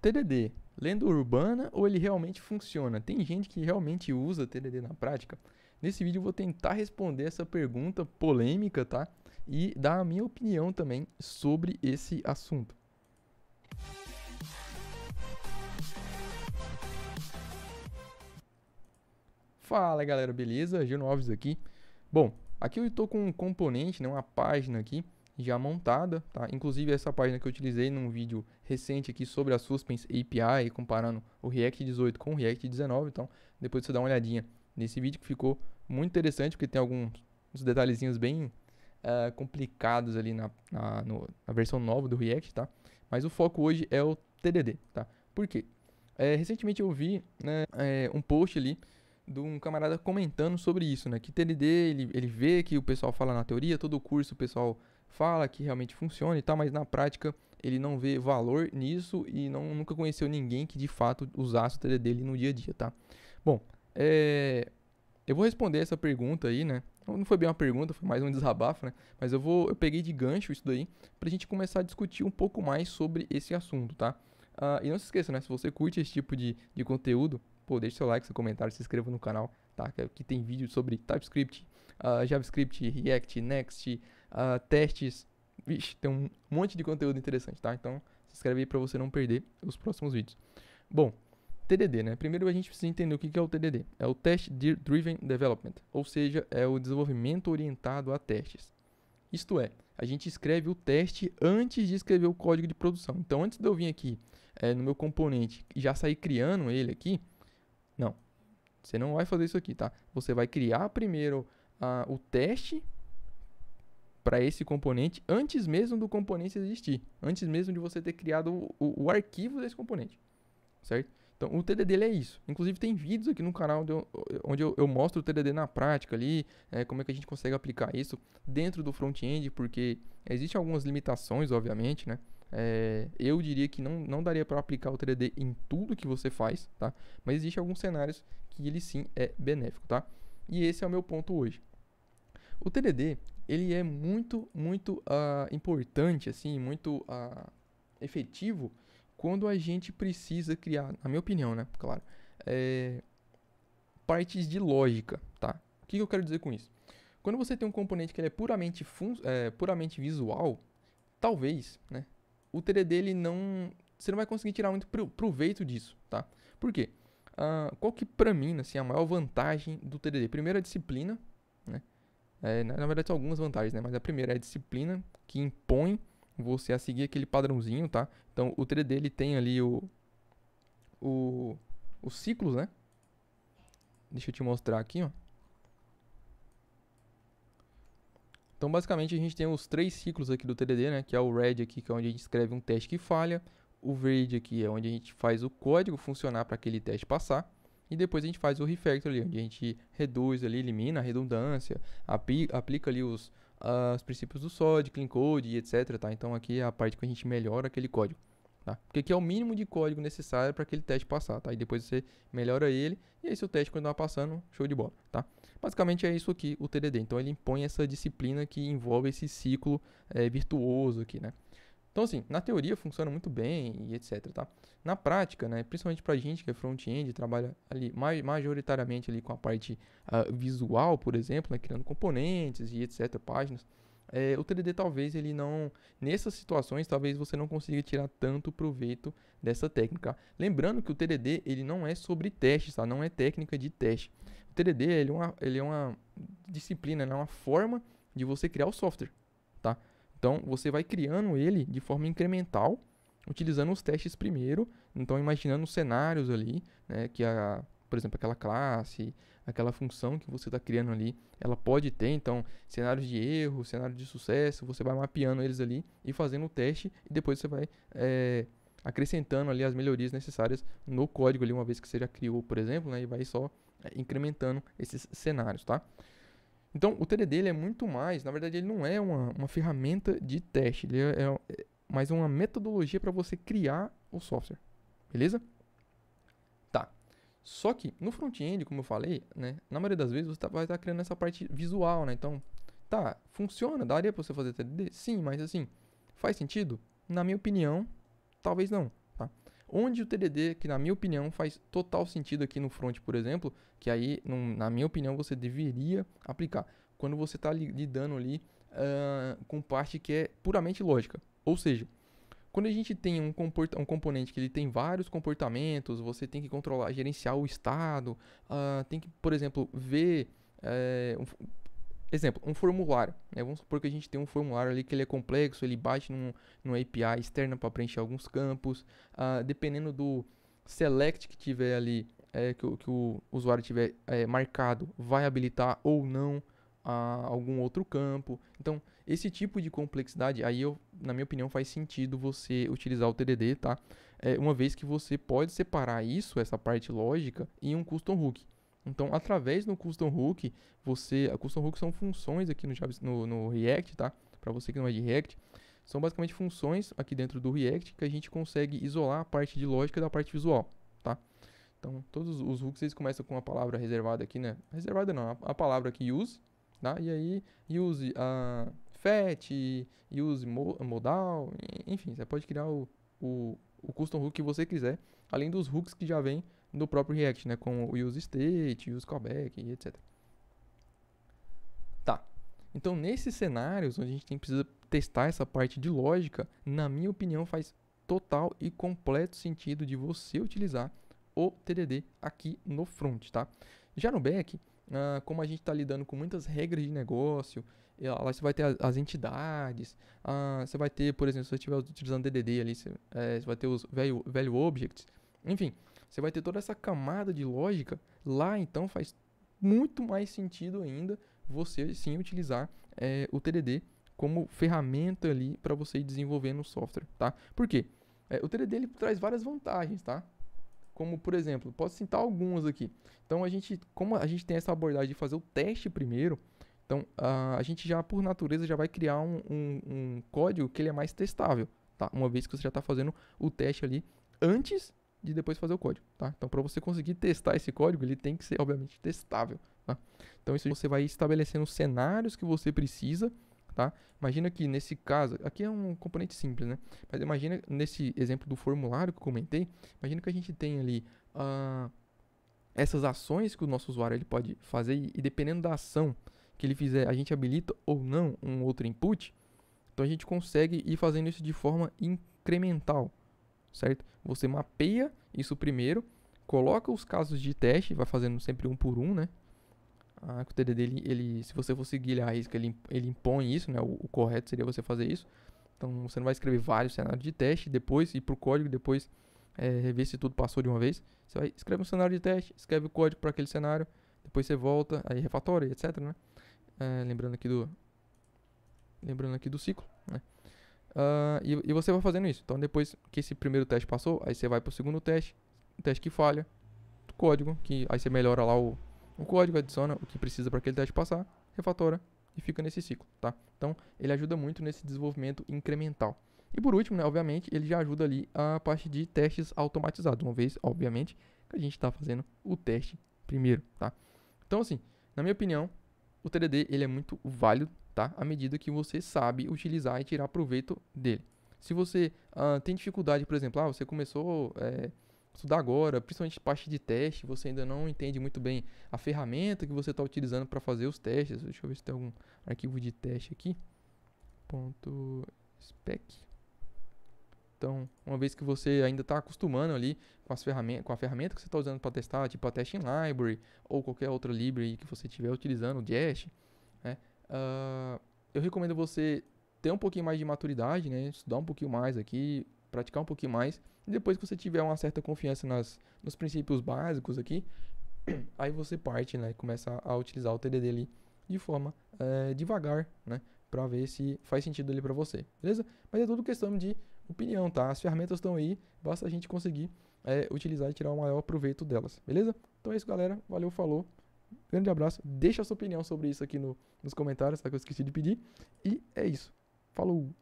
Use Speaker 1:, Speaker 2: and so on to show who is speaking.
Speaker 1: TDD, lenda urbana ou ele realmente funciona? Tem gente que realmente usa TDD na prática? Nesse vídeo eu vou tentar responder essa pergunta polêmica, tá? E dar a minha opinião também sobre esse assunto. Fala galera, beleza? Gil Noves aqui. Bom, aqui eu estou com um componente, né, uma página aqui já montada, tá? Inclusive essa página que eu utilizei num vídeo recente aqui sobre a Suspense API, comparando o React 18 com o React 19, então depois você dá uma olhadinha nesse vídeo que ficou muito interessante, porque tem alguns detalhezinhos bem complicados ali na versão nova do React, tá? Mas o foco hoje é o TDD, tá? Por quê? Recentemente eu vi, né, um post ali de um camarada comentando sobre isso, né? Que TDD, ele vê que o pessoal fala na teoria, todo o curso o pessoal fala que realmente funciona e tal, mas na prática ele não vê valor nisso e nunca conheceu ninguém que de fato usasse o TDD ali no dia a dia, tá? Bom, eu vou responder essa pergunta aí, né? Não foi bem uma pergunta, foi mais um desabafo, né? Mas eu peguei de gancho isso daí pra gente começar a discutir um pouco mais sobre esse assunto, tá? E não se esqueça, né? Se você curte esse tipo de conteúdo, pô, deixa seu like, seu comentário, se inscreva no canal, tá? Que aqui tem vídeo sobre TypeScript, JavaScript, React, Next, testes. Vixe, tem um monte de conteúdo interessante, tá? Então se inscreve aí pra você não perder os próximos vídeos. Bom, TDD, né? Primeiro a gente precisa entender o que é o TDD. É o Test Driven Development, ou seja, é o desenvolvimento orientado a testes. Isto é, a gente escreve o teste antes de escrever o código de produção. Então, antes de eu vir aqui no meu componente e já sair criando ele aqui, não, você não vai fazer isso aqui, tá? Você vai criar primeiro o teste para esse componente antes mesmo do componente existir, antes mesmo de você ter criado o arquivo desse componente, certo? Então, o TDD ele é isso. Inclusive, tem vídeos aqui no canal onde eu mostro o TDD na prática ali, como é que a gente consegue aplicar isso dentro do front-end, porque existem algumas limitações, obviamente, né? Eu diria que não daria para aplicar o TDD em tudo que você faz, tá? Mas existem alguns cenários que ele sim é benéfico, tá? E esse é o meu ponto hoje. O TDD, ele é muito importante, assim, muito efetivo quando a gente precisa criar, na minha opinião, né? Claro, partes de lógica, tá? O que eu quero dizer com isso? Quando você tem um componente que ele é puramente visual, talvez, né? O TDD ele você não vai conseguir tirar muito proveito disso, tá? Por quê? Qual que pra mim, assim, a maior vantagem do TDD? Primeiro a disciplina, né? Na verdade são algumas vantagens, né? Mas a primeira é a disciplina que impõe você a seguir aquele padrãozinho, tá? Então o TDD ele tem ali os ciclos, né? Deixa eu te mostrar aqui, ó. Então basicamente a gente tem os 3 ciclos aqui do TDD, né? Que é o red aqui, que é onde a gente escreve um teste que falha. O verde aqui é onde a gente faz o código funcionar para aquele teste passar. E depois a gente faz o refactor ali, onde a gente reduz ali, elimina a redundância, aplica ali os princípios do SOD, clean code e etc, tá? Então aqui é a parte que a gente melhora aquele código, tá? Porque aqui é o mínimo de código necessário para aquele teste passar, tá? E depois você melhora ele e aí se o teste continuar passando, show de bola, tá? Basicamente é isso aqui o TDD. Então ele impõe essa disciplina que envolve esse ciclo virtuoso aqui, né? Então, assim, na teoria funciona muito bem e etc, tá? Na prática, né, principalmente pra gente que é front-end, trabalha ali majoritariamente ali com a parte visual, por exemplo, né, criando componentes e etc, páginas, o TDD talvez ele não, nessas situações, talvez você não consiga tirar tanto proveito dessa técnica. Lembrando que o TDD ele não é sobre testes, tá? Não é técnica de teste. O TDD ele é uma disciplina, né, uma forma de você criar o software, tá? Então, você vai criando ele de forma incremental, utilizando os testes primeiro. Então, imaginando cenários ali, né, que por exemplo, aquela classe, aquela função que você está criando ali, ela pode ter. Então, cenários de erro, cenários de sucesso, você vai mapeando eles ali e fazendo o teste. E depois você vai acrescentando ali as melhorias necessárias no código ali, uma vez que você já criou, por exemplo, né, e vai só incrementando esses cenários, tá? Então, o TDD ele é muito mais, na verdade, ele não é uma ferramenta de teste, ele é mais uma metodologia para você criar o software, beleza? Tá. Só que no front-end, como eu falei, né, na maioria das vezes você vai estar criando essa parte visual, né? Então, tá, funciona, daria para você fazer TDD? Sim, mas assim, faz sentido? Na minha opinião, talvez não, tá? Onde o TDD, que na minha opinião faz total sentido aqui no front, por exemplo, que aí, na minha opinião, você deveria aplicar. Quando você está lidando ali com parte que é puramente lógica. Ou seja, quando a gente tem um componente que ele tem vários comportamentos, você tem que controlar, gerenciar o estado, tem que, por exemplo, ver... exemplo, um formulário, né? Vamos supor que a gente tem um formulário ali que ele é complexo, ele bate numa API externa para preencher alguns campos, dependendo do select que tiver ali, que o usuário tiver marcado, vai habilitar ou não algum outro campo. Então, esse tipo de complexidade, aí na minha opinião, faz sentido você utilizar o TDD, tá? Uma vez que você pode separar isso, essa parte lógica, em um custom hook. Então, através do custom hook, a custom hook são funções aqui no React, tá? Para você que não é de React, são basicamente funções aqui dentro do React que a gente consegue isolar a parte de lógica da parte visual, tá? Então, todos os hooks eles começam com a palavra reservada aqui, né? Reservada não, a palavra aqui use, tá? E aí, use fetch, use modal, enfim, você pode criar o custom hook que você quiser, além dos hooks que já vem do próprio React, né? Com o use state, use callback e etc. Tá. Então, nesses cenários onde a gente precisa testar essa parte de lógica, na minha opinião, faz total e completo sentido de você utilizar o TDD aqui no front, tá? Já no back, como a gente está lidando com muitas regras de negócio, lá você vai ter as entidades, você vai ter, por exemplo, se você estiver utilizando DDD ali, você vai ter os value objects, enfim, você vai ter toda essa camada de lógica. Lá, então, faz muito mais sentido ainda você, sim, utilizar o TDD como ferramenta ali para você ir desenvolvendo o software, tá? Por quê? O TDD ele traz várias vantagens, tá? Como, por exemplo, posso citar algumas aqui. Então, como a gente tem essa abordagem de fazer o teste primeiro, então, a gente já, por natureza, já vai criar um código que ele é mais testável, tá? Uma vez que você já está fazendo o teste ali antes de depois fazer o código, tá? Então, para você conseguir testar esse código, ele tem que ser, obviamente, testável, tá? Então, isso você vai estabelecendo os cenários que você precisa, tá? Imagina que nesse caso, aqui é um componente simples, né? Mas imagina nesse exemplo do formulário que eu comentei, imagina que a gente tem ali essas ações que o nosso usuário ele pode fazer e dependendo da ação que ele fizer, a gente habilita ou não um outro input. Então, a gente consegue ir fazendo isso de forma incremental, certo? Você mapeia isso primeiro, coloca os casos de teste, vai fazendo sempre um por um, né? O TDD, ele, se você for seguir a risca, ele impõe isso, né? O correto seria você fazer isso. Então, você não vai escrever vários cenários de teste, depois ir para o código, depois rever se tudo passou de uma vez. Você vai escrever um cenário de teste, escreve o código para aquele cenário, depois você volta, aí refatora, etc, né? Lembrando aqui do ciclo, né? E você vai fazendo isso. Então, depois que esse primeiro teste passou, aí você vai para o segundo teste, o teste que falha, código, que aí você melhora lá o código, adiciona o que precisa para aquele teste passar, refatora e fica nesse ciclo, tá? Então, ele ajuda muito nesse desenvolvimento incremental. E por último, né, obviamente, ele já ajuda ali a parte de testes automatizados, uma vez, obviamente, que a gente está fazendo o teste primeiro, tá? Então, assim, na minha opinião, o TDD ele é muito válido, tá? À medida que você sabe utilizar e tirar proveito dele. Se você tem dificuldade, por exemplo, você começou estudar agora, principalmente parte de teste, você ainda não entende muito bem a ferramenta que você está utilizando para fazer os testes. Deixa eu ver se tem algum arquivo de teste aqui. .spec. Então, uma vez que você ainda está acostumando ali com a ferramenta que você está usando para testar, tipo a Testing Library ou qualquer outra library que você estiver utilizando, o Jest, né? Eu recomendo você ter um pouquinho mais de maturidade, né? Estudar um pouquinho mais aqui, praticar um pouquinho mais. E depois que você tiver uma certa confiança nos princípios básicos aqui, aí você parte, né? E começa a utilizar o TDD ali de forma devagar, né? Para ver se faz sentido ali para você, beleza? Mas é tudo questão de opinião, tá? As ferramentas estão aí, basta a gente conseguir utilizar e tirar o maior proveito delas, beleza? Então é isso, galera. Valeu, falou. Grande abraço. Deixa a sua opinião sobre isso aqui nos comentários, tá? Que eu esqueci de pedir. E é isso. Falou!